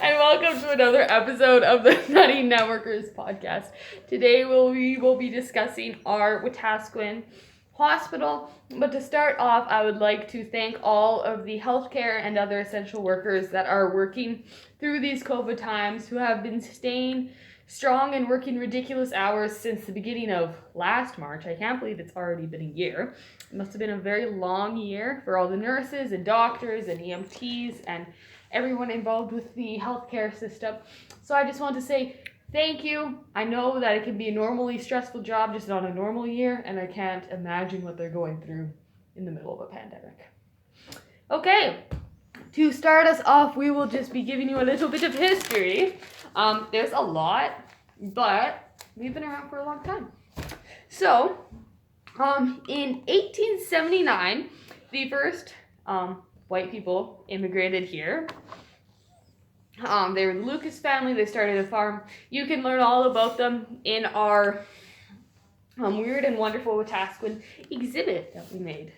And welcome to another episode of the Nutty Networkers podcast. Today we will be discussing our Wetaskiwin Hospital. But to start off, I would like to thank all of the healthcare and other essential workers that are working through these COVID times, who have been staying strong and working ridiculous hours since the beginning of last March. I can't believe it's already been a year. It must have been a very long year for all the nurses and doctors and EMTs and everyone involved with the healthcare system. So I just want to say thank you. I know that it can be a normally stressful job just on a normal year, and I can't imagine what they're going through in the middle of a pandemic. Okay, to start us off, we will just be giving you a little bit of history. There's a lot, but we've been around for a long time. So, in 1879, the first white people immigrated here. They were the Lucas family. They started a farm. You can learn all about them in our Weird and Wonderful Wetaskiwin exhibit that we made.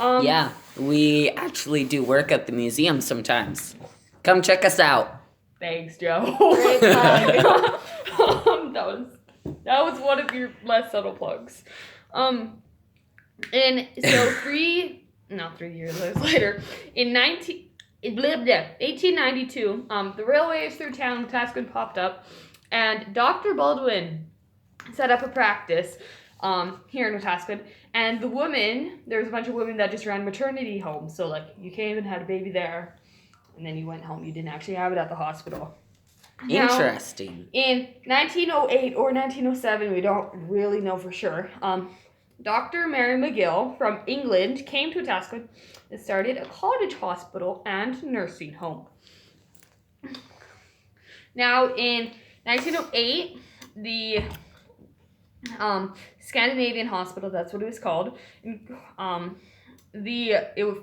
Yeah, we actually do work at the museum sometimes. Come check us out. Thanks, Joe. Great plug. That was one of your less subtle plugs. And so 3 years later, in 1892, the railways through town Wetaskiwin popped up, and Dr. Baldwin set up a practice here in Wetaskiwin. And there was a bunch of women that just ran maternity homes. So, like, you came and had a baby there, and then you went home. You didn't actually have it at the hospital. Interesting. Now, in 1908 or 1907, we don't really know for sure, Dr. Mary McGill from England came to Wetaskiwin and started a cottage hospital and nursing home. It in 1908, the Scandinavian Hospital, that's what it was called, it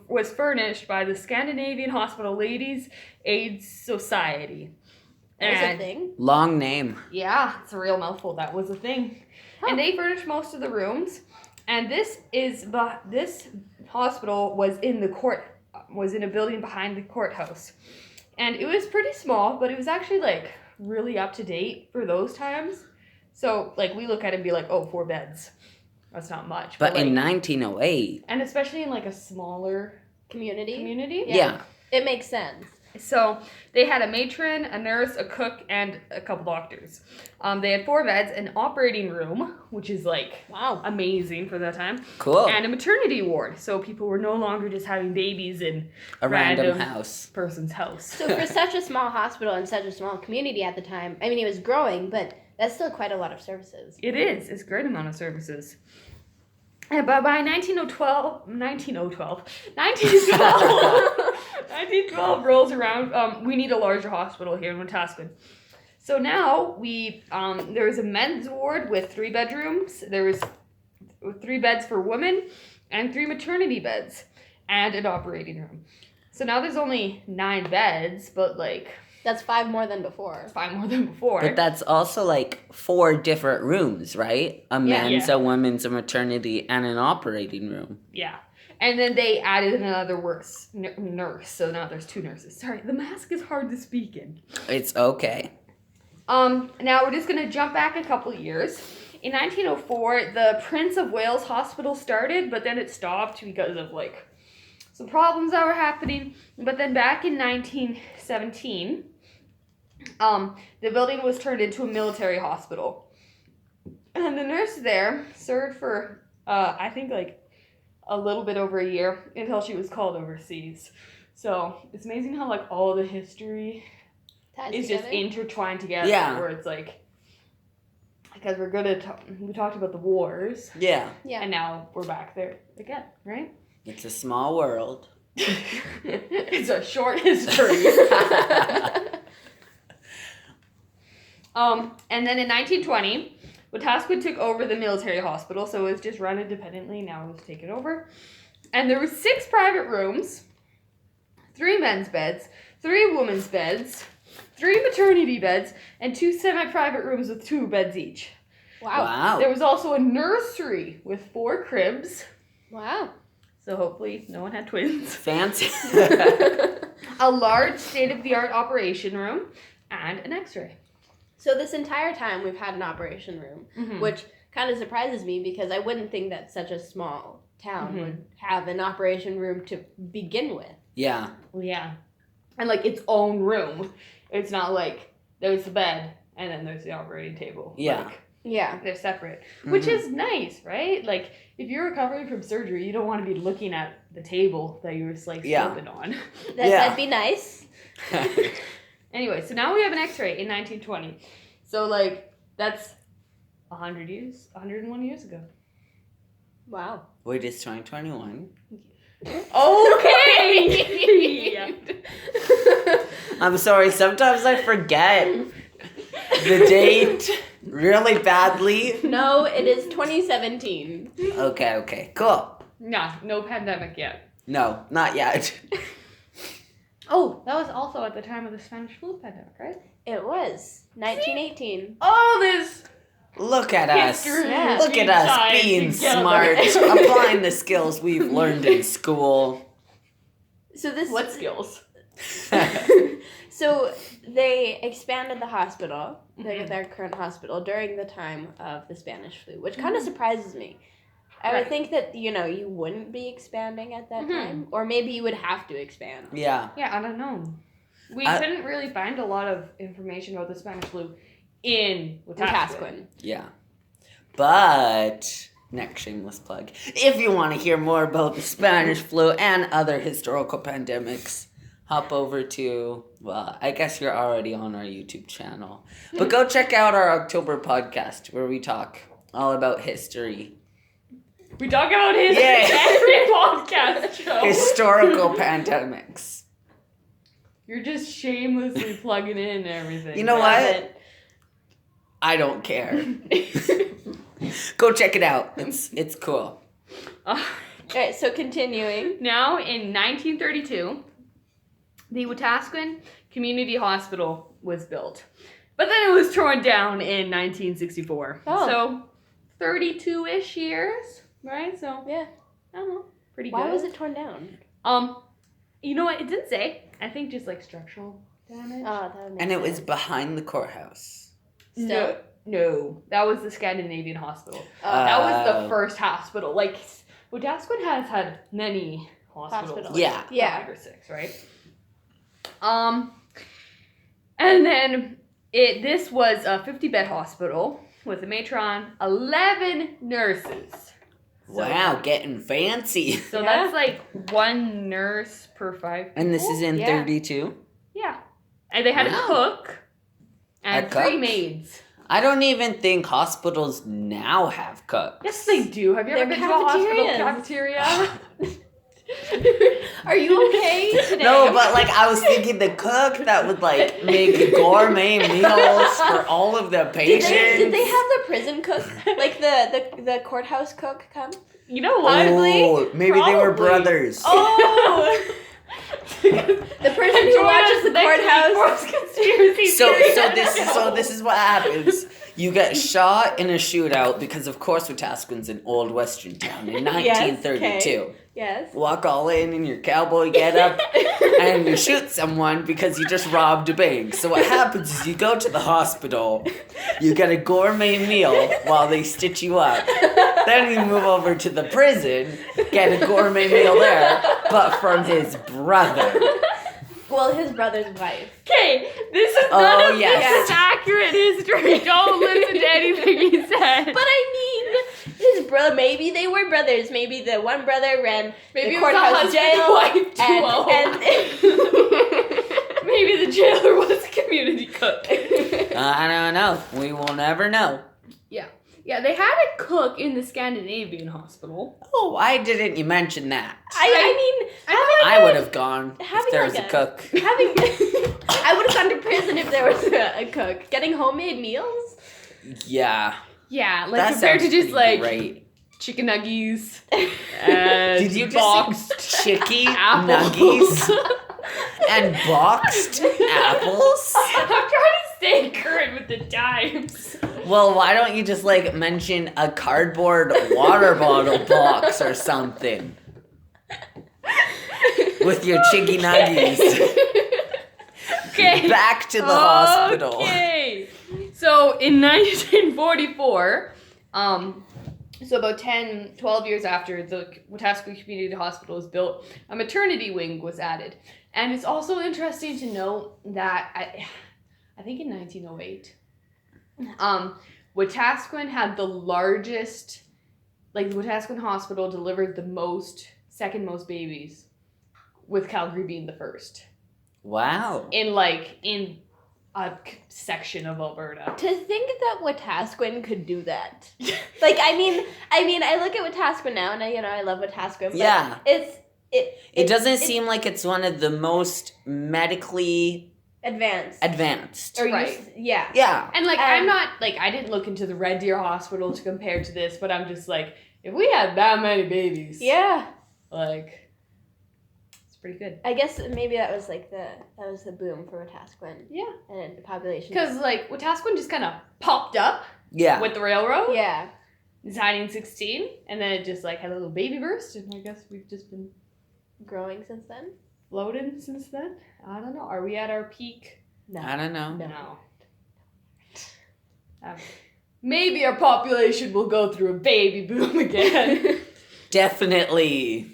was furnished by the Scandinavian Hospital Ladies Aid Society. That's a thing? Long name. Yeah, it's a real mouthful. That was a thing. Huh. And they furnished most of the rooms. And this hospital was in a building behind the courthouse. And it was pretty small, but it was actually, like, really up to date for those times. So, like, we look at it and be like, oh, 4 beds. That's not much. But like, in 1908. And especially in, like, a smaller community. Yeah. It makes sense. So, they had a matron, a nurse, a cook, and a couple doctors. They had 4 beds, an operating room, which is, like, wow, amazing for that time. Cool. And a maternity ward. So, people were no longer just having babies in a random house. Person's house. So, for such a small hospital and such a small community at the time, I mean, it was growing, but that's still quite a lot of services. It is. It's a great amount of services. But by 1912 rolls around, we need a larger hospital here in Wetaskiwin. So now there was a men's ward with 3 bedrooms. There was 3 beds for women and 3 maternity beds and an operating room. So now there's only 9 beds, but like... That's 5 more than before. 5 more than before. But that's also like 4 different rooms, right? A men's, a women's, a maternity, and an operating room. Yeah. And then they added another nurse. So now there's 2 nurses. Sorry, the mask is hard to speak in. It's okay. Now we're just going to jump back a couple years. In 1904, the Prince of Wales Hospital started, but then it stopped because of, like, some problems that were happening. But then back in 1917... the building was turned into a military hospital. And the nurse there served for, I think, like, a little bit over a year until she was called overseas. So, it's amazing how, like, all the history is just intertwined together. Yeah. Where it's, like, because we talked about the wars. Yeah. And now we're back there again, right? It's a small world. It's a short history. And then in 1920, Wetaskiwin took over the military hospital, so it was just run independently. Now it was taken over. And there were 6 private rooms, 3 men's beds, 3 women's beds, 3 maternity beds, and 2 semi-private rooms with 2 beds each. Wow. There was also a nursery with 4 cribs. Wow. So hopefully no one had twins. Fancy. a large state-of-the-art operation room, and an x-ray. So this entire time we've had an operation room, which kind of surprises me because I wouldn't think that such a small town would have an operation room to begin with. Yeah. Yeah. And, like, its own room. It's not like there's the bed and then there's the operating table. Yeah. Like, Yeah. they're separate, which is nice, right? Like, if you're recovering from surgery, you don't want to be looking at the table that you were sliced open on. That'd be nice. Anyway, so now we have an x-ray in 1920. So, like, that's 101 years ago. Wow. Wait, it's 2021. Okay! I'm sorry, sometimes I forget the date really badly. No, it is 2017. Okay, cool. Nah, no pandemic yet. No, not yet. Oh, that was also at the time of the Spanish flu pandemic, right? It was 1918. All this Look at us. history. Yeah. Look at us being smart, applying the skills we've learned in school. So this. What skills? So they expanded the hospital, their current hospital, during the time of the Spanish flu, which kind of surprises me. I would think that, you wouldn't be expanding at that time. Or maybe you would have to expand. Yeah. Yeah, I don't know. We couldn't really find a lot of information about the Spanish flu in Wetaskiwin. Yeah. But, next shameless plug, if you want to hear more about the Spanish flu and other historical pandemics, hop over to, well, I guess you're already on our YouTube channel. But go check out our October podcast where we talk all about history. We talk about history every podcast show. Historical pandemics. You're just shamelessly plugging in everything. You know what? I don't care. Go check it out. It's cool. All right, so continuing. Now, in 1932, the Wetaskiwin Community Hospital was built. But then it was torn down in 1964. Oh. So, 32-ish years, right? So, Yeah. I don't know. Pretty good. Why was it torn down? You know what? It didn't say. I think just like structural damage. Oh, that would make And it was sense. behind the courthouse. No, that was the Scandinavian hospital. Oh. That was the first hospital. Like, Wetaskiwin has had many hospitals. Hospitals. Yeah. Yeah. 5 or 6, right? And then this was a 50-bed hospital with a matron, 11 nurses. Wow, getting fancy. So Yeah. that's like 1 nurse per 5 people. And this is in Yeah. 32? Yeah. And they had a cook and A 3 cook? maids. I don't even think hospitals now have cooks. Yes, they do. Have you ever They're been to a hospital cafeterias. cafeteria? Are you okay today? No, but like I was thinking the cook that would like make gourmet meals for all of the patients. Did they have the prison cook, like the courthouse cook come? You know what? Oh, maybe they were Probably. brothers. Oh, the person who watches the courthouse. Conspiracy So theory. this is what happens. You get shot in a shootout because of course Wetaskiwin's an old western town in 1932. Yes. Walk all in your cowboy getup and you shoot someone because you just robbed a bank. So what happens is you go to the hospital, you get a gourmet meal while they stitch you up. Then you move over to the prison, get a gourmet meal there, but from his brother. Well, his brother's wife. Okay, this is none of this is accurate history. Don't listen to anything he said. But I mean, his brother. Maybe they were brothers. Maybe the one brother ran Maybe the it was the courthouse husband jail, and wife duo. and Maybe the jailer was a community cook. I don't know. We will never know. Yeah, they had a cook in the Scandinavian hospital. Oh, why didn't you mention that? I mean, I would have gone if having there was like a cook. I would have gone to prison if there was a cook. Getting homemade meals? Yeah. Yeah, like That compared to sounds just pretty like great. chicken nuggies and Did you just boxed say chicky apples. nuggies and boxed apples? I'm trying to stay current with the times. Well, why don't you just like mention a cardboard water bottle box or something with your chicky nuggies? Okay. Back to the hospital. Okay. So in 1944, so about 12 years after the Wetaskiwin Community Hospital was built, a maternity wing was added. And it's also interesting to note that I think in 1908, Wetaskiwin had the largest, like the Wetaskiwin Hospital delivered the second most babies, with Calgary being the first. Wow. In a section of Alberta. To think that Wetaskiwin could do that. Like, I mean, I look at Wetaskiwin now, and I love Wetaskiwin, but Yeah. it doesn't seem like it's one of the most medically advanced. Or Right. Yeah. Yeah. And I'm not I didn't look into the Red Deer Hospital to compare to this, but I'm just like, if we had that many babies, Yeah. it's pretty good. I guess maybe that was the boom for Wetaskiwin. Yeah. And the population. Because Wetaskiwin just kind of popped up Yeah. with the railroad. Yeah. In 1916, and then it just had a little baby burst, and I guess we've just been Growing since then? floating since then. I don't know. Are we at our peak? No. I don't know. No. Maybe our population will go through a baby boom again. Definitely.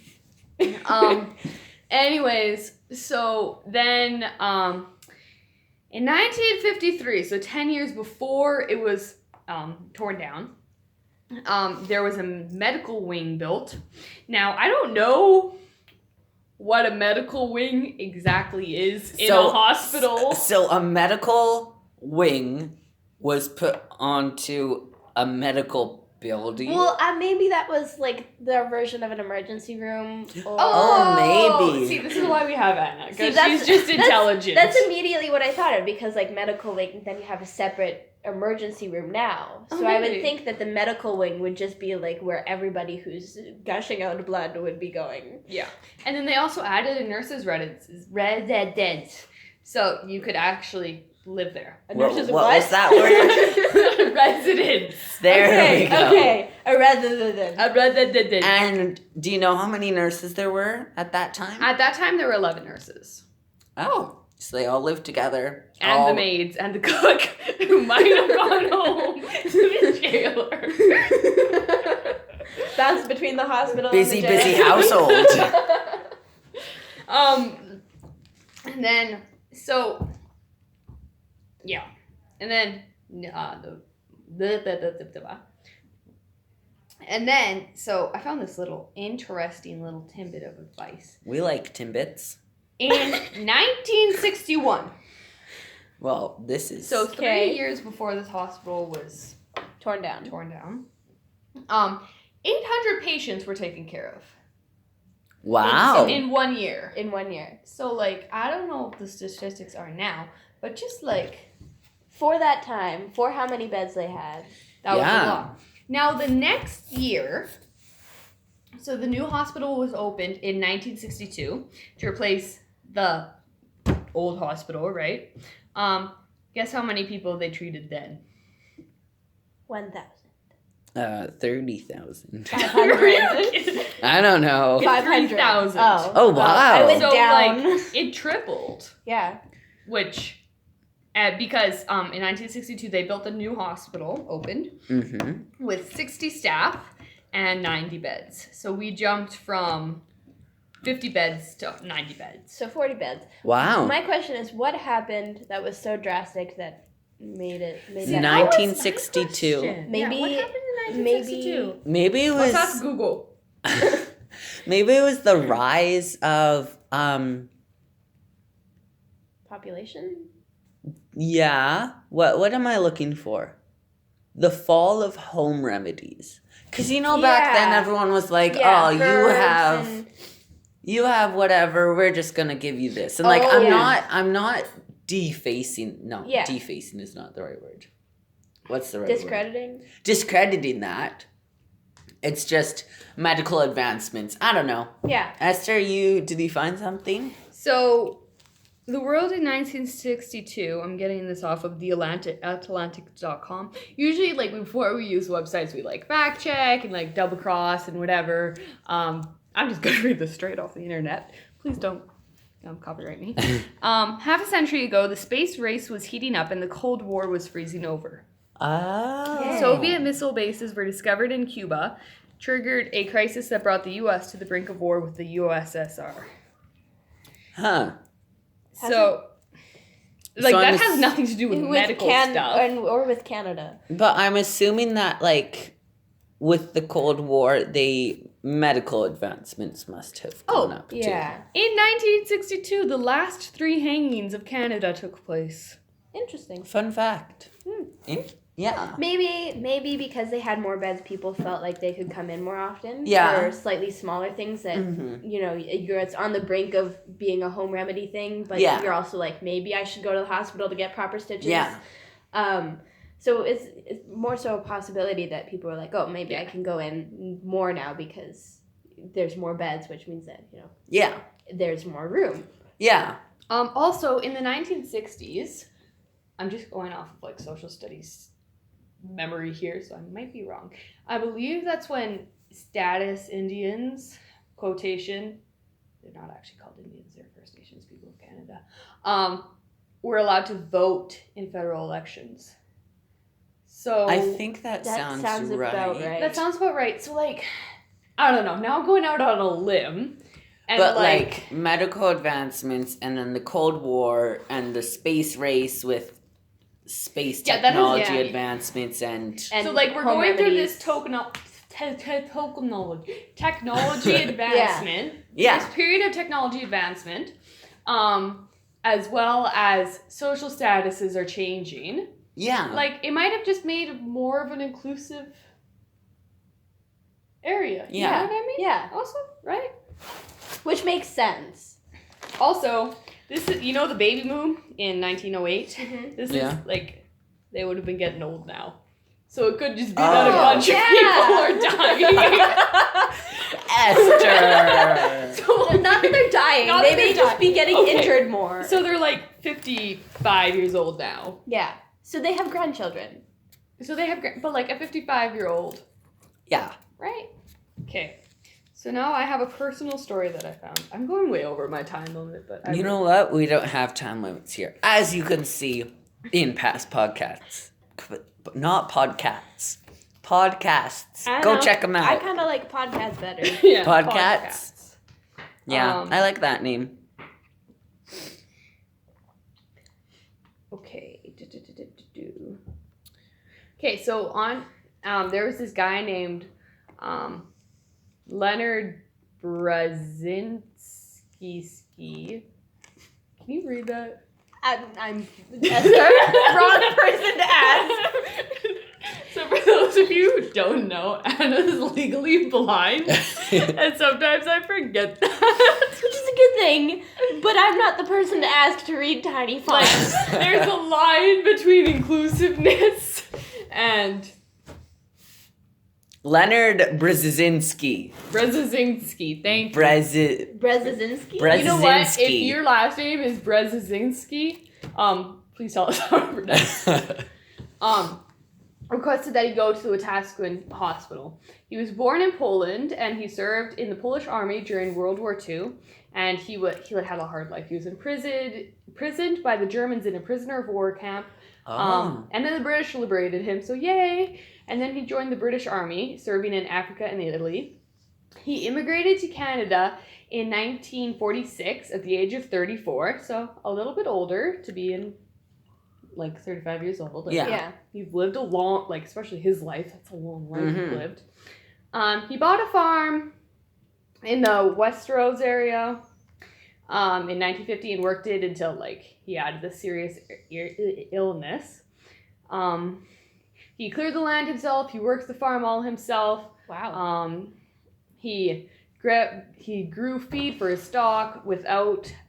Anyways, so then in 1953, so 10 years before it was torn down, there was a medical wing built. Now, I don't know what a medical wing exactly is in a hospital. So a medical wing was put onto a medical building. Well, maybe that was their version of an emergency room. Or... Oh, maybe. See, this is why we have Anna, because See, she's just intelligent. That's immediately what I thought of, because medical wing, then you have a separate emergency room now. So I would think that the medical wing would just be where everybody who's gushing out blood would be going. Yeah. And then they also added a nurse's residence. So you could actually live there. A nurse's what was that word? Residence. There we go. Okay. A residence. A residence. And do you know how many nurses there were at that time? At that time, there were 11 nurses. Oh, so they all lived together. And the maids and the cook, who might have gone home to the jailer. Bounce between the hospital Busy, and the jail. busy household. And then, so, yeah. And then, and then, so I found this interesting little tidbit of advice. We like Timbits. In 1961. Well, this is... So 3 years before this hospital was torn down. 800 patients were taken care of. Wow. In 1 year. In 1 year. So, I don't know what the statistics are now, but just, for that time, for how many beds they had. that was a lot. Now, the next year, so the new hospital was opened in 1962 to replace the old hospital, right? Guess how many people they treated then? 1,000. 30,000. 500. I don't know. 500,000. Oh, wow. I went So, down. it tripled. Yeah. Which, because in 1962 they built a new hospital, opened, Mm-hmm. with 60 staff and 90 beds. So we jumped from 50 beds to 90 beds. So 40 beds. Wow. My question is, what happened that was so drastic that made it... It's that 1962. Maybe- Yeah, what happened in 1962? Maybe it Let's ask was... Google. Maybe it was the rise of... population? Yeah. What am I looking for? The fall of home remedies. Because, back then Yeah. everyone was like, Yeah, oh, herbs you have whatever, we're just going to give you this. And, I'm not defacing. No, Yeah. defacing is not the right word. What's the right Discrediting? word? Discrediting that. It's just medical advancements. I don't know. Yeah. Esther, did you find something? So, the world in 1962, I'm getting this off of theatlantic.com. Usually, before we use websites, we, fact check and, double cross and whatever. I'm just going to read this straight off the internet. Please don't copyright me. Half a century ago, the space race was heating up and the Cold War was freezing over. Oh. Soviet missile bases were discovered in Cuba, triggered a crisis that brought the U.S. to the brink of war with the USSR. Huh. So, like, that has nothing to do with medical stuff. Or with Canada. But I'm assuming that, like, with the Cold War, medical advancements must have gone up, too. Yeah. In 1962, the last 3 hangings of Canada took place. Interesting. Fun fact. Yeah. Maybe because they had more beds, people felt like they could come in more often. Yeah. Or slightly smaller things that, it's on the brink of being a home remedy thing, but you're also like, maybe I should go to the hospital to get proper stitches. Yeah. So it's more so a possibility that people are like, oh, maybe I can go in more now because there's more beds, which means that, there's more room. Yeah. Also, in the 1960s, I'm just going off of, like, social studies memory here, so I might be wrong. I believe that's when status Indians, quotation, they're not actually called Indians, they're First Nations people of Canada, were allowed to vote in federal elections. So I think that sounds right. About right. That sounds about right. So, like, I don't know. Now I'm going out on a limb. And but, like, medical advancements and then the Cold War and the space race with space technology advancements and so, like, we're going through this technology advancement. This period of technology advancement, as well as social statuses are changing. Yeah. Like, it might have just made more of an inclusive area. You know what I mean? Yeah. Also, right? Which makes sense. Also, this is, the baby boom in 1908? Mm-hmm. This is, like, they would have been getting old now. So it could just be that a bunch of people are dying. Esther! So, not that they're dying. They may just be getting injured more. So they're, like, 55 years old now. Yeah. So they have grandchildren. So they have, but, like, a 55-year-old. Yeah. Right? Okay. So now I have a personal story that I found. I'm going way over my time limit, but you know what? We don't have time limits here. As you can see in past podcasts. But not podcasts. Podcasts. Go check them out. I kind of like podcasts better. Yeah, podcasts. Yeah, I like that name. Okay. Okay, so on there was this guy named Leonard Brzezinski. Can you read that? I'm wrong person to ask. So for those of you who don't know, Anna's legally blind, and sometimes I forget that. Which is a good thing, but I'm not the person to ask to read tiny font. Like, there's a line between inclusiveness and... Leonard Brzezinski. Brzezinski, thank you. Brezezinski? You know what? If your last name is Brzezinski, please tell us how to pronounce it. Requested that he go to the Wetaskiwin Hospital. He was born in Poland, and he served in the Polish army during World War II, and he had a hard life. He was imprisoned by the Germans in a prisoner of war camp, and then the British liberated him, so yay! And then he joined the British Army, serving in Africa and Italy. He immigrated to Canada in 1946 at the age of 34, so a little bit older to be in, like, 35 years old. Like, yeah. You've lived a long, like, especially his life. That's a long life you've lived. He bought a farm in the Westeros area in 1950 and worked it until, like, he had this serious illness. He cleared the land himself. He works the farm all himself. Wow. He grew feed for his stock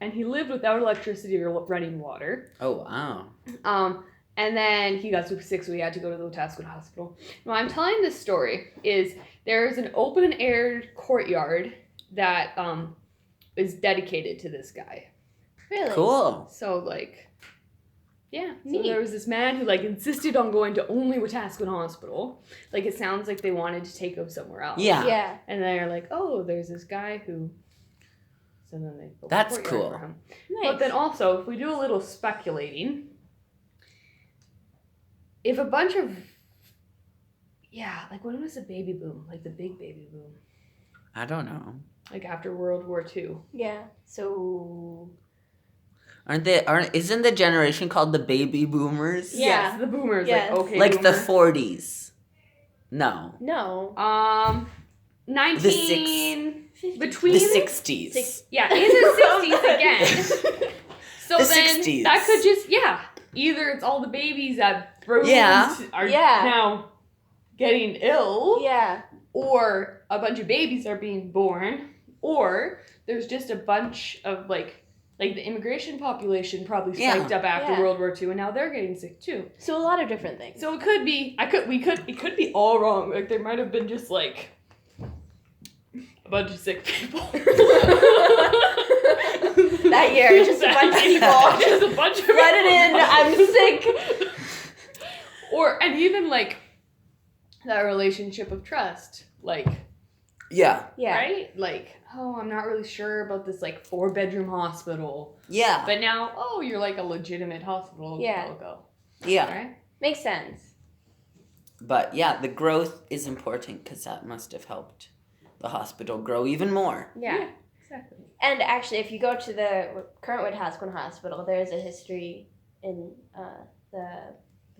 and he lived without electricity or running water. Oh, wow. And then he got super sick, so he had to go to the Wetaskiwin Hospital. Now, I'm telling this story is there's an open-air courtyard that is dedicated to this guy. Really? Cool. So, like, yeah. So Neat. there was this man who, like, insisted on going to only Wetaskiwin Hospital. Like, it sounds like they wanted to take him somewhere else. Yeah. Yeah. And they're like, oh, there's this guy who and then they built That's a courtyard cool. for him. Nice. But then also, if we do a little speculating, if a bunch of like when was the baby boom? Like the big baby boom? I don't know. Like after World War II. Yeah. So. Isn't the generation called the baby boomers? Yeah. Yes, the boomers. Yes. Like okay, Like boomer. the 40s. No. No. 19 between The 60s. Yeah, in the 60s again. So The then 60s. that could just either it's all the babies that are now getting ill, or a bunch of babies are being born, or there's just a bunch of like the immigration population probably spiked up after World War II, and now they're getting sick too. So a lot of different things. So it could be it could be all wrong. Like there might have been just like a bunch of sick people. That year, just a bunch of people. Just a bunch of Let it people. in. I'm sick. And even like that relationship of trust, like Yeah. right, like I'm not really sure about this like 4-bedroom hospital. Yeah. But now, you're like a legitimate hospital. Yeah. I'll go. Yeah. Right? Makes sense. But yeah, the growth is important because that must have helped the hospital grow even more. Yeah. Exactly. And actually, if you go to the current Wetaskiwin Hospital, there's a history in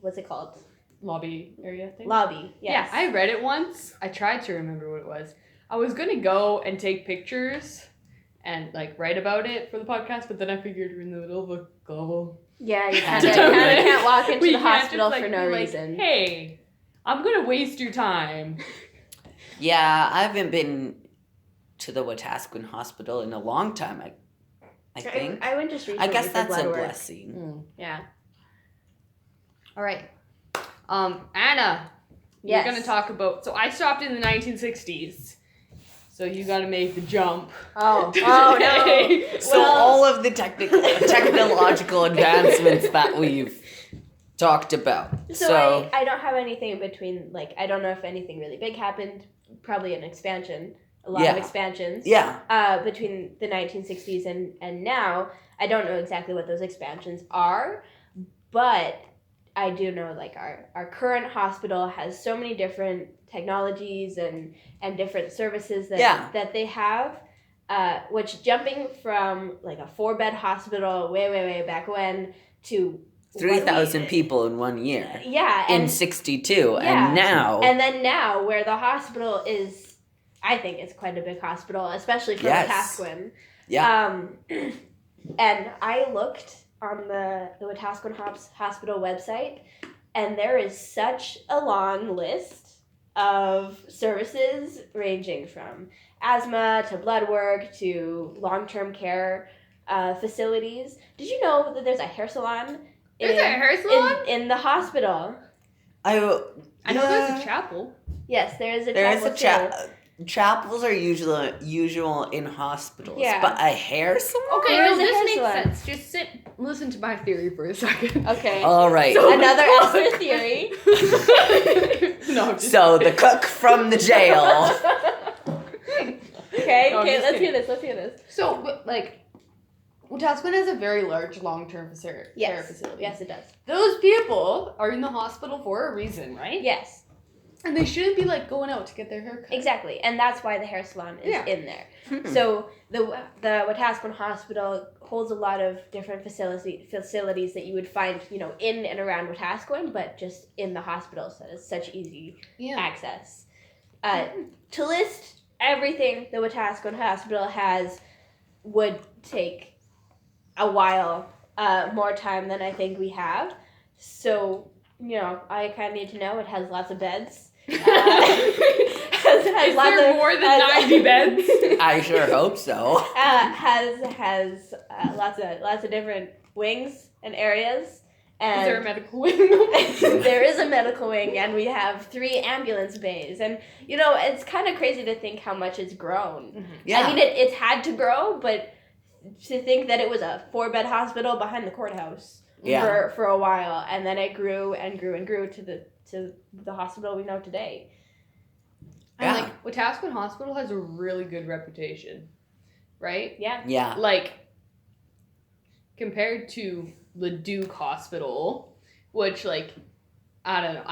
what's it called? Lobby area thing? Lobby, yes. Yeah, I read it once. I tried to remember what it was. I was going to go and take pictures and like write about it for the podcast, but then I figured we're in the middle of a global... Yeah, you kind So of can't walk into the hospital just, for no be like, reason. Hey, I'm going to waste your time. Yeah, I haven't been to the Wetaskiwin Hospital in a long time, I think. I went just recently I guess for that's blood a work. blessing. Yeah. All right. Anna, Yes. you're going to talk about... So I stopped in the 1960s. So you got to make the jump. Oh Okay. no. So all of the technological advancements that we've talked about. So I don't have anything between, like, I don't know if anything really big happened. Probably an expansion. A lot of expansions. Yeah. Between the 1960s and now. I don't know exactly what those expansions are, but I do know, like, our current hospital has so many different technologies and different services that they have, which jumping from, like, a 4-bed hospital way back when to 3,000 people in 1 year. Yeah. In 62. Yeah. And now. And then now, where the hospital is, I think it's quite a big hospital, especially for Wetaskiwin. Yeah. And I looked on the Wetaskiwin Hospital website, and there is such a long list of services ranging from asthma to blood work to long-term care facilities. Did you know that there's a hair salon? There's a hair salon? In the hospital. I know there's a chapel. Yes, there is a There chapel is a chapels are usual in hospitals, Yeah. but a hair salon? Okay, There no, is a this hair makes salon. sense. Just listen to my theory for a second. Okay. All right. So- Another Esther theory. No, just So the cook from the jail. Okay, No, I'm just let's kidding. hear this. So, like, Wetaskiwin has a very large long-term care facility. Yes, it does. Those people are in the hospital for a reason, right? Yes, And they shouldn't be, like, going out to get their hair cut. exactly. And that's why the hair salon is Yeah. in there. So the Wetaskiwin Hospital holds a lot of different facilities that you would find, in and around Wetaskiwin, but just in the hospital, so it's such easy access. To list everything the Wetaskiwin Hospital has would take a while, more time than I think we have. So, I kind of need to know it has lots of beds. Is Has lots there of, more than has- 90 beds? I sure hope so. has lots of different wings and areas. Is And there a medical wing? there is a medical wing, and we have 3 ambulance bays. And, it's kind of crazy to think how much it's grown. Yeah. I mean, it's had to grow, but to think that it was a 4-bed hospital behind the courthouse for a while, and then it grew and grew and grew to the hospital we know today. And, like, Wetaskiwin Hospital has a really good reputation. right? Yeah. Yeah. Like, compared to Leduc Hospital, which, like, I don't know.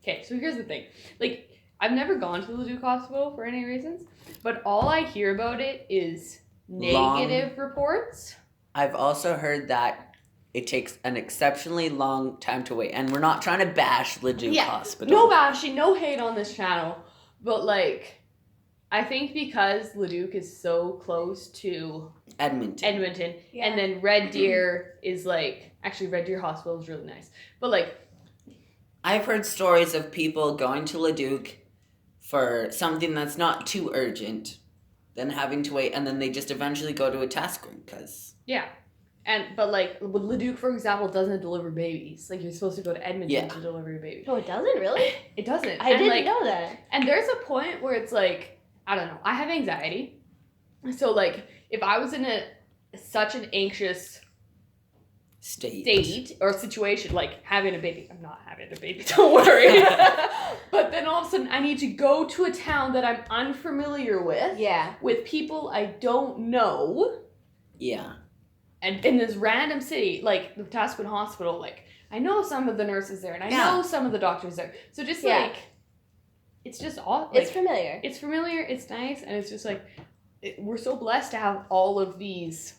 Okay, so here's the thing. Like, I've never gone to Leduc Hospital for any reasons, but all I hear about it is negative reports. I've also heard that it takes an exceptionally long time to wait. And we're not trying to bash Leduc Hospital. No bashing, no hate on this channel. But, like, I think because Leduc is so close to Edmonton. Yeah. and then Red Deer is, like... Actually, Red Deer Hospital is really nice. But, like... I've heard stories of people going to Leduc for something that's not too urgent, then having to wait, and then they just eventually go to Wetaskiwin, because... Yeah. But, like, Leduc, for example, doesn't deliver babies. Like, you're supposed to go to Edmonton to deliver a baby. Oh, it doesn't really? It doesn't. I didn't know that. And there's a point where it's like, I don't know, I have anxiety. So, like, if I was in such an anxious state or situation, like having a baby, I'm not having a baby, don't worry. But then all of a sudden, I need to go to a town that I'm unfamiliar with. Yeah. With people I don't know. Yeah. And in this random city, like the Wetaskiwin Hospital, like, I know some of the nurses there, and I know some of the doctors there. So just, like, it's just all... Like, it's familiar. It's familiar, it's nice, and it's just, like, we're so blessed to have all of these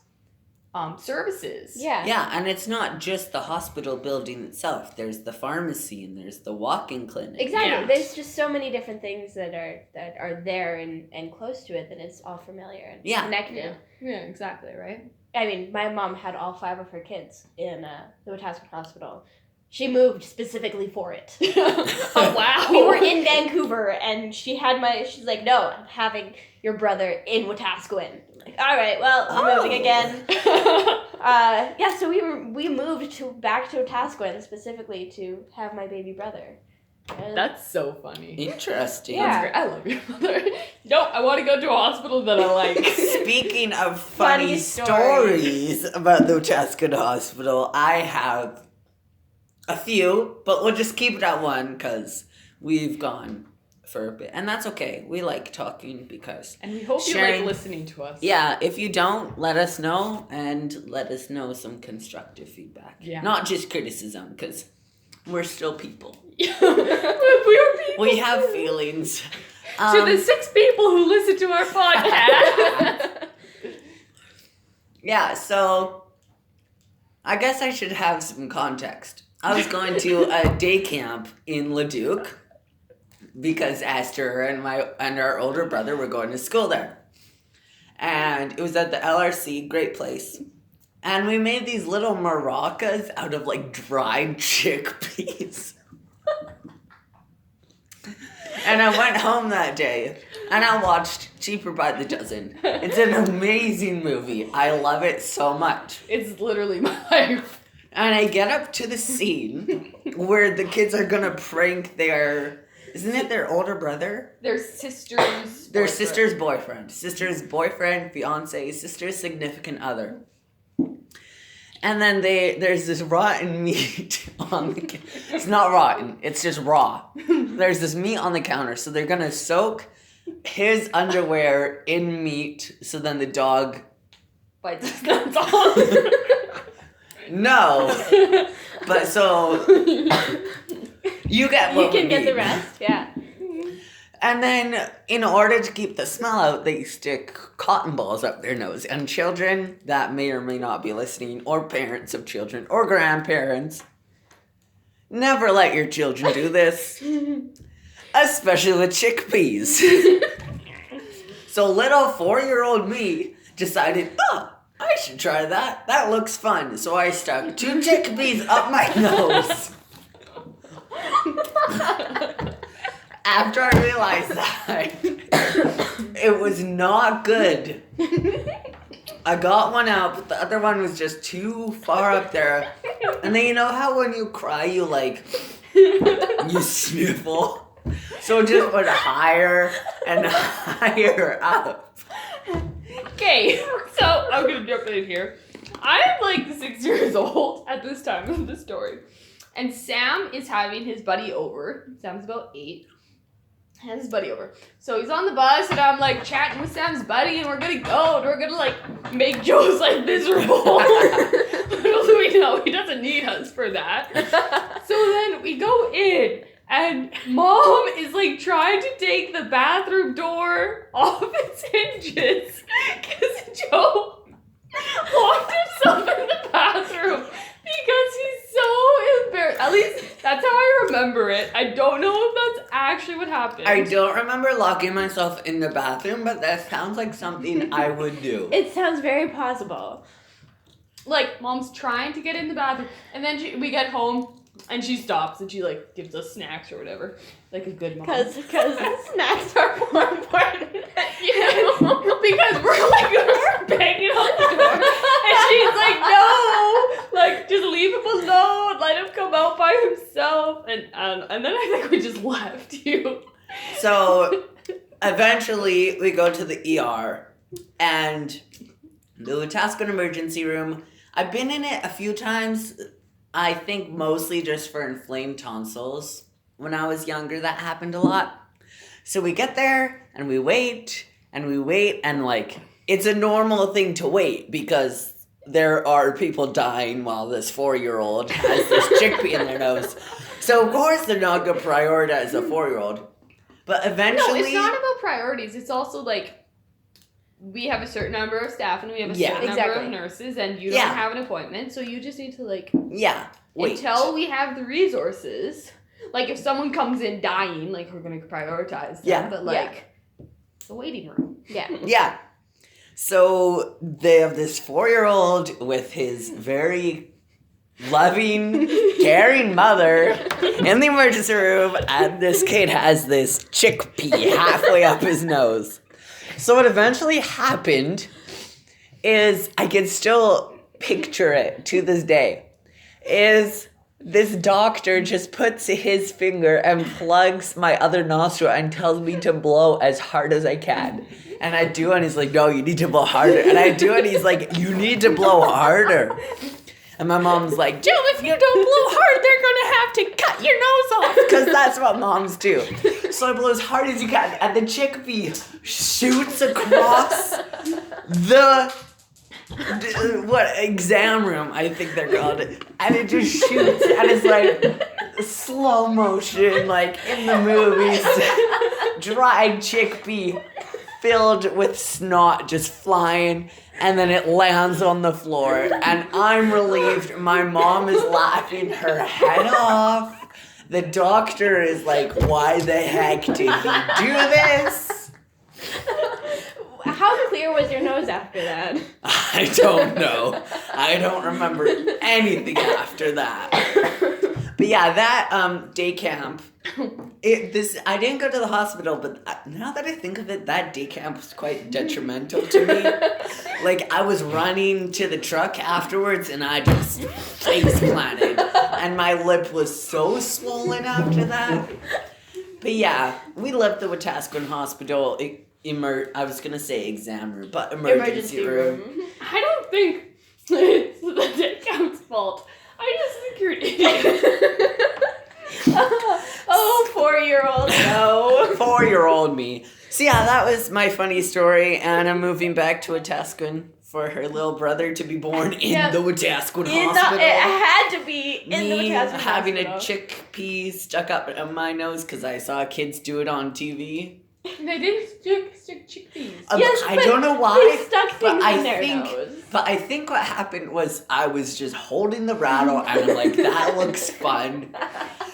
services. Yeah. Yeah, and it's not just the hospital building itself. There's the pharmacy, and there's the walk-in clinic. Exactly. Yeah. There's just so many different things that are there and close to it that it's all familiar and connected. Yeah, exactly, right? I mean, my mom had all 5 of her kids in the Wetaskiwin Hospital. She moved specifically for it. Oh, wow. We were in Vancouver, and she's like, no, I'm having your brother in Wetaskiwin. I'm like, all right, well, I'm moving again. So we moved back to Wetaskiwin specifically to have my baby brother. That's so funny. Interesting. Yeah. That's great. I love your mother. No, I want to go to a hospital that I like. Speaking of funny stories about the Wetaskiwin Hospital, I have a few, but we'll just keep it at one because we've gone for a bit. And that's okay. We like talking because... And we hope you like listening to us. Yeah, if you don't, let us know, and let us know some constructive feedback. Yeah. Not just criticism, because we're still people. We are people. We have feelings. To the 6 people who listen to our podcast. Yeah, so I guess I should have some context. I was going to a day camp in Leduc because Esther and our older brother were going to school there. And it was at the LRC, great place. And we made these little maracas out of, like, dried chickpeas. And I went home that day, and I watched Cheaper by the Dozen. It's an amazing movie. I love it so much. It's literally my life. And I get up to the scene where the kids are gonna prank isn't it their older brother? Their sister's Their sister's boyfriend. Sister's boyfriend, fiance, sister's significant other. And then there's this rotten meat on the it's not rotten, it's just raw. There's this meat on the counter, so they're gonna soak his underwear in meat, so then the dog bites his nuts off. No. But so you get what you can we get need. the rest, yeah. And then, in order to keep the smell out, they stick cotton balls up their nose. And children that may or may not be listening, or parents of children, or grandparents, never let your children do this. Especially with chickpeas. So little 4-year-old me decided, I should try that. That looks fun. So I stuck 2 chickpeas up my nose. After I realized that, it was not good. I got one out, but the other one was just too far up there. And then you know how when you cry, you you sniffle? So it just went higher and higher up. Okay, so I'm going to jump in here. I'm like 6 years old at this time of the story. And Sam is having his buddy over. Sam's about 8. has his buddy over. So he's on the bus, and I'm like chatting with Sam's buddy, and we're gonna go, and we're gonna like make Joe's life miserable. Little do we know, he doesn't need us for that. So then we go in, and Mom is like trying to take the bathroom door off its hinges because Joe locked himself in the bathroom because he's so embarrassed. At least that's how I remember it. I don't know if that's actually what happened. I don't remember locking myself in the bathroom, but that sounds like something I would do. It sounds very possible. Like, Mom's trying to get in the bathroom, and then we get home, and she stops, and she, like, gives us snacks or whatever. Like a good mom. Because snacks are more important than you. Because we're banging on the door, and she's like, no! Like, just leave him alone, let him come out by himself. And then I think we just left you. So, eventually, we go to the ER, and the Wetaskiwin emergency room. I've been in it a few times, I think mostly just for inflamed tonsils. When I was younger, that happened a lot. So we get there, and we wait, and like, it's a normal thing to wait, because there are people dying while this 4-year-old has this chickpea in their nose. So, of course, they're not going to prioritize a 4-year-old. But eventually... No, it's not about priorities. It's also, like, we have a certain number of staff, and we have a certain number of nurses, and you don't have an appointment, so you just need to, like... Yeah, wait. Until we have the resources. Like, if someone comes in dying, like, we're going to prioritize them. But, like, it's a waiting room. Yeah. Yeah. So they have this 4-year-old with his very loving, caring mother in the emergency room, and this kid has this chickpea halfway up his nose. So what eventually happened is, I can still picture it to this day, is this doctor just puts his finger and plugs my other nostril and tells me to blow as hard as I can. And I do, and he's like, no, you need to blow harder. And I do, and he's like, you need to blow harder. And my mom's like, Jill, if you don't blow hard, they're going to have to cut your nose off. Because that's what moms do. So I blow as hard as you can, and the chickpea shoots across the... exam room, I think they're called it. And it just shoots, and it's like slow motion, like in the movies. Dried chickpea filled with snot just flying, and then it lands on the floor. And I'm relieved. My mom is laughing her head off. The doctor is like, why the heck did he do this? How clear was your nose after that? I don't know. I don't remember anything after that. But yeah, that day camp. I didn't go to the hospital, but now that I think of it, that day camp was quite detrimental to me. Like, I was running to the truck afterwards, and I just face planted, and my lip was so swollen after that. But yeah, we left the Wetaskiwin Hospital. I was gonna say exam room, but emergency room. I don't think it's the day camp's fault. I just think you're an idiot. Oh, 4-year-old, no. 4-year-old me. So yeah, that was my funny story, and I'm moving back to Wetaskiwin for her little brother to be born in the Wetaskiwin Hospital. It had to be in the Wetaskiwin Hospital. Having a chickpea stuck up in my nose because I saw kids do it on TV. They didn't stick chickpeas. Yes, I don't know why. They stuck things in their nose. But I think what happened was I was just holding the rattle and I'm like, that looks fun.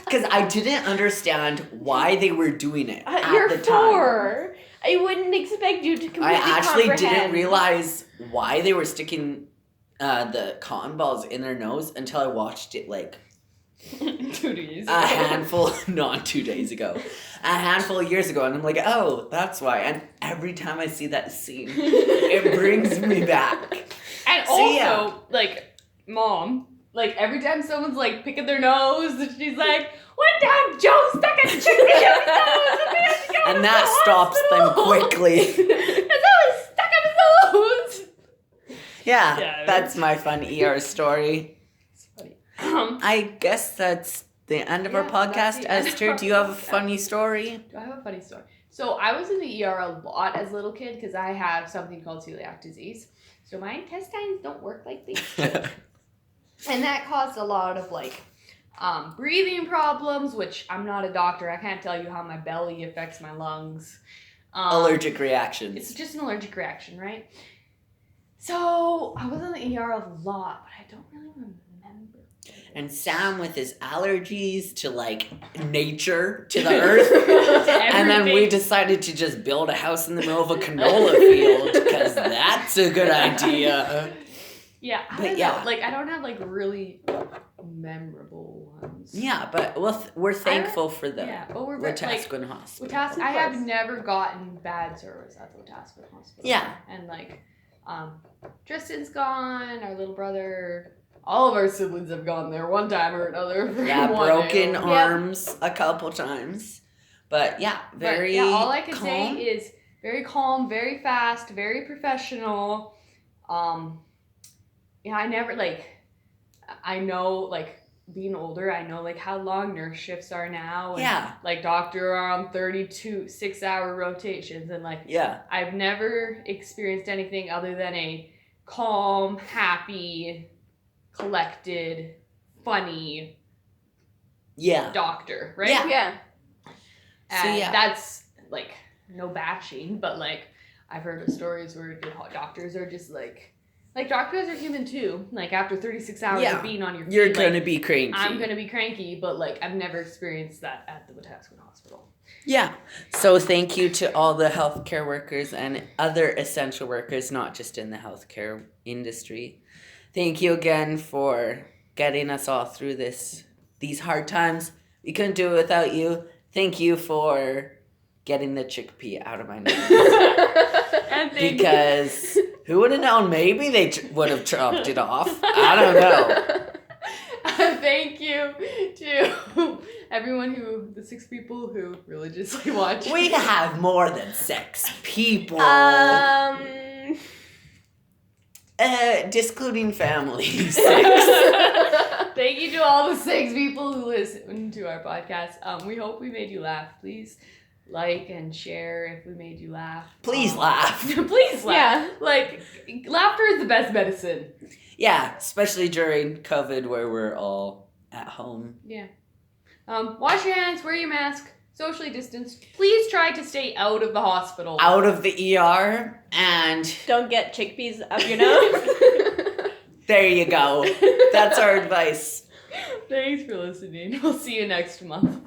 Because I didn't understand why they were doing it at you're the time. 4. I wouldn't expect you to completely I actually comprehend. didn't realize why they were sticking the cotton balls in their nose until I watched it like 2 days. a handful, not 2 days ago, a handful of years ago, and I'm like, oh, that's why. And every time I see that scene, it brings me back. And also, like, Mom, like, every time someone's, like, picking their nose, and she's like, one time Joe stuck a chickpea in his nose, and we have to go And to that the stops them hospital." quickly. And so it's stuck in his nose. Yeah, that's my fun ER story. It's funny. I guess that's the end of our Yeah, that's podcast. the end of Esther, our do you have a podcast. funny story? Do I have a funny story? So I was in the ER a lot as a little kid because I have something called celiac disease. So my intestines don't work like they should. And that caused a lot of like breathing problems, which I'm not a doctor. I can't tell you how my belly affects my lungs. Allergic reactions. It's just an allergic reaction, right? So I was in the ER a lot, but I don't really remember. And Sam with his allergies to like nature, to the earth. And then we Everything. decided to just build a house in the middle of a canola field because that's a good idea. Yeah, I But don't yeah. know. Like I don't have like really memorable ones. Yeah, but we're thankful for the Yeah, but we're like Wetaskiwin Hospital. I have never gotten bad service at the Wetaskiwin Hospital. Yeah. And like, Tristan's gone, our little brother, all of our siblings have gone there one time or another. For Yeah, one broken day. arms a couple times. But yeah, very But, yeah, all I can calm. say is very calm, very fast, very professional. Yeah, I never I know like being older, I know like how long nurse shifts are now. And, Yeah. Like doctor are on 32 6-hour rotations, and like Yeah. I've never experienced anything other than a calm, happy, collected, funny Yeah. doctor, right? Yeah. Yeah. And So, yeah. that's like no bashing, but like I've heard of stories where the doctors are just like doctors are human too. Like after 36 hours Yeah. of being on your feet, You're like, gonna be cranky. I'm gonna be cranky, but like I've never experienced that at the Wetaskiwin Hospital. Yeah. So thank you to all the healthcare workers and other essential workers, not just in the healthcare industry. Thank you again for getting us all through these hard times. We couldn't do it without you. Thank you for getting the chickpea out of my nose. And thank Because who would have known? Maybe they would have chopped it off. I don't know. Thank you to everyone the 6 people who religiously watch. We have more than 6 people. Discluding family. 6. Thank you to all the 6 people who listen to our podcast. We hope we made you laugh. Please like and share if we made you laugh. Please laugh. Please laugh. Yeah. Like, laughter is the best medicine. Yeah, especially during COVID where we're all at home. Yeah. Wash your hands, wear your mask, socially distanced. Please try to stay out of the hospital. Out of the ER, and Don't get chickpeas up your nose. there you go. That's our advice. Thanks for listening. We'll see you next month.